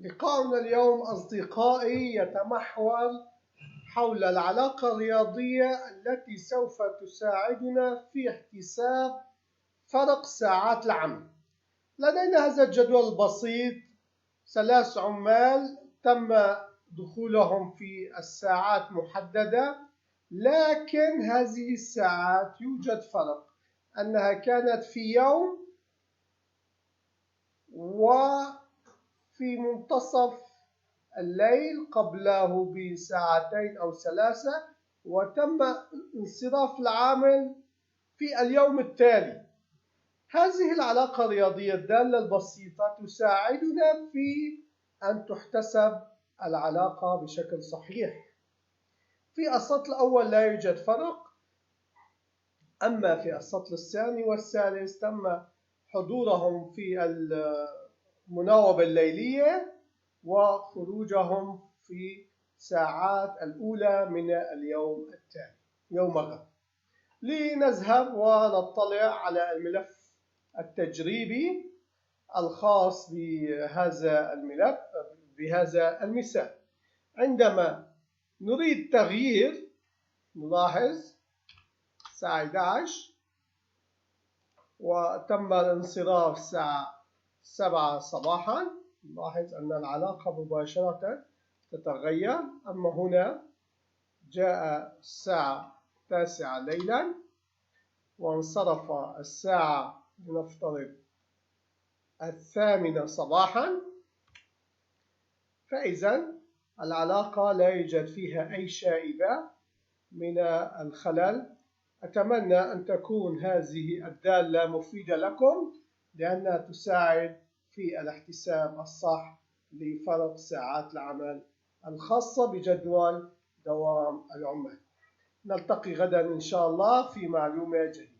لقاؤنا اليوم أصدقائي يتمحور حول العلاقة الرياضية التي سوف تساعدنا في احتساب فرق ساعات العمل. لدينا هذا الجدول البسيط، 3 عمال تم دخولهم في الساعات محددة، لكن هذه الساعات يوجد فرق أنها كانت في يوم وفي منتصف الليل قبله بساعتين أو 3، وتم انصراف العامل في اليوم التالي. هذه العلاقة الرياضية الدالة البسيطة تساعدنا في أن تحتسب العلاقة بشكل صحيح. في السطر الأول لا يوجد فرق، أما في السطر الثاني والثالث تم حضورهم في المناوبة الليلية وخروجهم في ساعات الأولى من اليوم التالي يوم غد. لنذهب ونطلع على الملف التجريبي الخاص بهذا الملف بهذا المثال. عندما نريد تغيير، نلاحظ الساعة 11 وتم الانصراف الساعة 7 صباحا، نلاحظ أن العلاقة مباشرة تتغير. أما هنا جاء الساعة 9 ليلا وانصرف الساعة لنفترض 8 صباحا، فإذا العلاقة لا يوجد فيها أي شائبة من الخلل. أتمنى أن تكون هذه الدالة مفيدة لكم، لأنها تساعد في الاحتساب الصح لفرق ساعات العمل الخاصة بجدول دوام العمال. نلتقي غدا إن شاء الله في معلومة جديدة.